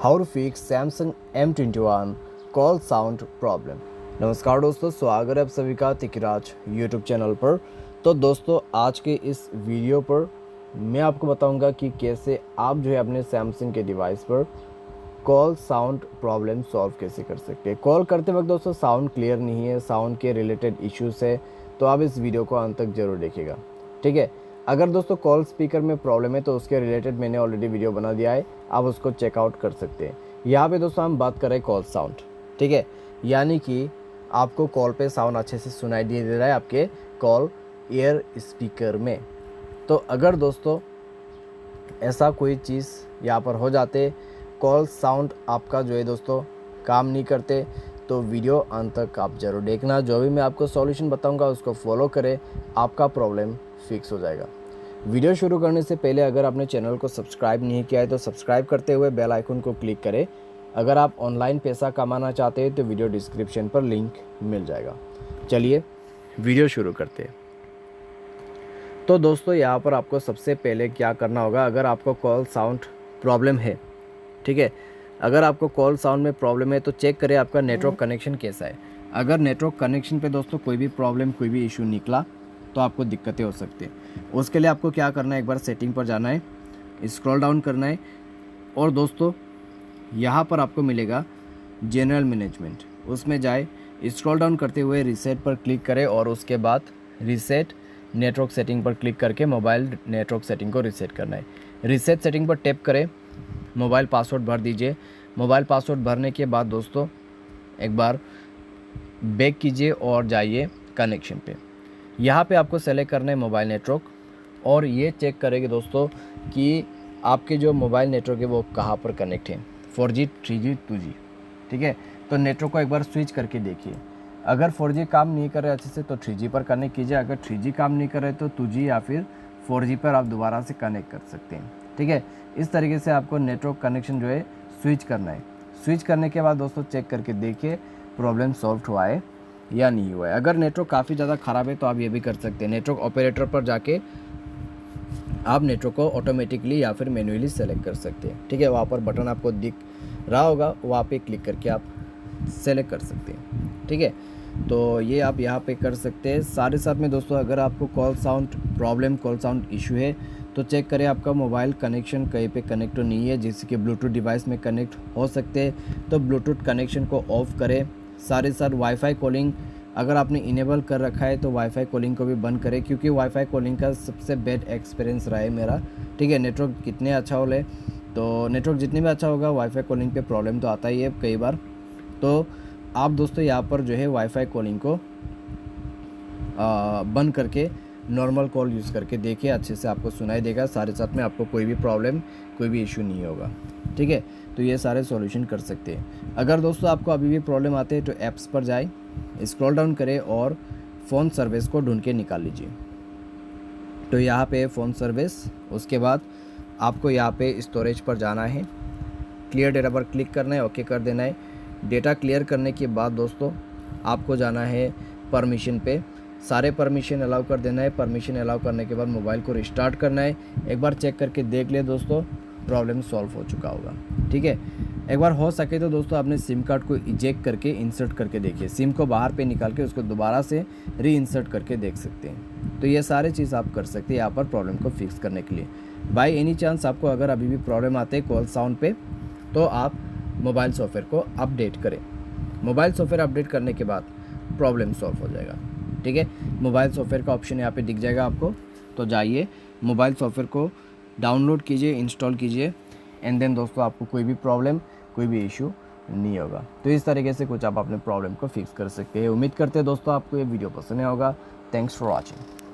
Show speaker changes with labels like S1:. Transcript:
S1: How to fix Samsung M21 call sound problem. नमस्कार दोस्तों, स्वागत है आप सभी का तिकराज यूट्यूब चैनल पर। तो दोस्तों, आज के इस वीडियो पर मैं आपको बताऊंगा कि कैसे आप जो है अपने सैमसंग के डिवाइस पर कॉल साउंड प्रॉब्लम सॉल्व कैसे कर सकते हैं। कॉल करते वक्त दोस्तों साउंड क्लियर नहीं है, साउंड के रिलेटेड इश्यूज़ है, तो आप इस वीडियो को अंत तक जरूर देखिएगा, ठीक है। अगर दोस्तों कॉल स्पीकर में प्रॉब्लम है तो उसके रिलेटेड मैंने ऑलरेडी वीडियो बना दिया है, आप उसको चेकआउट कर सकते हैं। यहाँ पे दोस्तों हम बात कर रहे हैं कॉल साउंड, ठीक है, यानी कि आपको कॉल पे साउंड अच्छे से सुनाई दे रहा है आपके कॉल एयर स्पीकर में। तो अगर दोस्तों ऐसा कोई चीज़ यहाँ पर हो जाते, कॉल साउंड आपका जो है दोस्तों काम नहीं करते, तो वीडियो अंत तक आप जरूर देखना। जो भी मैं आपको सॉल्यूशन बताऊंगा उसको फॉलो करें, आपका प्रॉब्लम फिक्स हो जाएगा। वीडियो शुरू करने से पहले अगर आपने चैनल को सब्सक्राइब नहीं किया है तो सब्सक्राइब करते हुए बेल आइकन को क्लिक करें। अगर आप ऑनलाइन पैसा कमाना चाहते हैं तो वीडियो डिस्क्रिप्शन पर लिंक मिल जाएगा। चलिए वीडियो शुरू करते हैं। तो दोस्तों यहाँ पर आपको सबसे पहले क्या करना होगा, अगर आपको कॉल साउंड प्रॉब्लम है, ठीक है, अगर आपको कॉल साउंड में प्रॉब्लम है तो चेक करें आपका नेटवर्क कनेक्शन कैसा है। अगर नेटवर्क कनेक्शन पे दोस्तों कोई भी प्रॉब्लम, कोई भी इशू निकला तो आपको दिक्कतें हो सकती हैं। उसके लिए आपको क्या करना है, एक बार सेटिंग पर जाना है, स्क्रॉल डाउन करना है और दोस्तों यहाँ पर आपको मिलेगा जनरल मैनेजमेंट, उसमें जाए, स्क्रॉल डाउन करते हुए रीसेट पर क्लिक करें और उसके बाद रीसेट नेटवर्क सेटिंग पर क्लिक करके मोबाइल नेटवर्क सेटिंग को रीसेट करना है। रीसेट सेटिंग पर टैप करें, मोबाइल पासवर्ड भर दीजिए। मोबाइल पासवर्ड भरने के बाद दोस्तों एक बार बैक कीजिए और जाइए कनेक्शन पे। यहाँ पे आपको सेलेक्ट करना है मोबाइल नेटवर्क और ये चेक करेंगे दोस्तों कि आपके जो मोबाइल नेटवर्क है वो कहाँ पर कनेक्ट है, 4G 3G 2G, ठीक है। तो नेटवर्क को एक बार स्विच करके देखिए। अगर 4G काम नहीं कर रहे अच्छे से तो 3G पर कनेक्ट कीजिए, अगर 3G काम नहीं कर रहे तो 2G या फिर 4G पर आप दोबारा से कनेक्ट कर सकते हैं, ठीक है। इस तरीके से आपको नेटवर्क कनेक्शन जो है स्विच करना है। स्विच करने के बाद दोस्तों चेक करके देखिए प्रॉब्लम सॉल्व हुआ है या नहीं हुआ है। अगर नेटवर्क काफ़ी ज़्यादा ख़राब है तो आप ये भी कर सकते हैं, नेटवर्क ऑपरेटर पर जाके आप नेटवर्क को ऑटोमेटिकली या फिर मैन्युअली सेलेक्ट कर सकते हैं, ठीक है। वहाँ पर बटन आपको दिख रहा होगा, वहाँ पे क्लिक करके आप सेलेक्ट कर सकते हैं, ठीक है। तो ये आप यहाँ पे कर सकते हैं। साथ ही साथ में दोस्तों अगर आपको call sound problem, call sound issue है तो चेक करें आपका मोबाइल कनेक्शन कहीं पे कनेक्ट तो नहीं है, जिससे कि ब्लूटूथ डिवाइस में कनेक्ट हो सकते हैं, तो ब्लूटूथ कनेक्शन को ऑफ करें। साथ ही साथ वाईफाई कॉलिंग अगर आपने इनेबल कर रखा है तो वाईफाई कॉलिंग को भी बंद करें, क्योंकि वाईफाई कॉलिंग का सबसे बेड एक्सपीरियंस रहा है मेरा, ठीक है। नेटवर्क कितने अच्छा हो ले तो नेटवर्क जितने भी अच्छा होगा वाईफाई कॉलिंग पे प्रॉब्लम तो आता ही है कई बार। तो आप दोस्तों यहाँ पर जो है वाईफाई कॉलिंग को बंद करके नॉर्मल कॉल यूज़ करके देखिए, अच्छे से आपको सुनाई देगा, सारे साथ में आपको कोई भी प्रॉब्लम, कोई भी इशू नहीं होगा, ठीक है। तो ये सारे सॉल्यूशन कर सकते हैं। अगर दोस्तों आपको अभी भी प्रॉब्लम आते हैं तो ऐप्स पर जाए, स्क्रॉल डाउन करें और फ़ोन सर्विस को ढूंढ के निकाल लीजिए। तो यहाँ पे फ़ोन सर्विस, उसके बाद आपको यहाँ पे स्टोरेज पर जाना है, क्लियर डेटा पर क्लिक करना है, ओके कर देना है। डेटा क्लियर करने के बाद दोस्तों आपको जाना है परमिशन पे, सारे परमिशन अलाउ कर देना है। परमिशन अलाउ करने के बाद मोबाइल को रिस्टार्ट करना है। एक बार चेक करके देख ले दोस्तों प्रॉब्लम सॉल्व हो चुका होगा, ठीक है। एक बार हो सके तो दोस्तों अपने सिम कार्ड को इजेक्ट करके इंसर्ट करके देखिए, सिम को बाहर पे निकाल के उसको दोबारा से री इंसर्ट करके देख सकते हैं। तो ये सारे चीज़ आप कर सकते हैं यहाँ पर प्रॉब्लम को फिक्स करने के लिए। बाय एनी चांस आपको अगर अभी भी प्रॉब्लम आते हैं कॉल साउंड पे तो आप मोबाइल सॉफ्टवेयर को अपडेट करें। मोबाइल सॉफ्टवेयर अपडेट करने के बाद प्रॉब्लम सॉल्व हो जाएगा, ठीक है। मोबाइल सॉफ्टवेयर का ऑप्शन यहाँ पे दिख जाएगा आपको, तो जाइए मोबाइल सॉफ्टवेयर को डाउनलोड कीजिए, इंस्टॉल कीजिए एंड देन दोस्तों आपको कोई भी प्रॉब्लम, कोई भी इशू नहीं होगा। तो इस तरीके से कुछ आप अपने प्रॉब्लम को फिक्स कर सकते हैं। उम्मीद करते हैं दोस्तों आपको ये वीडियो पसंद आया होगा। Thanks for watching.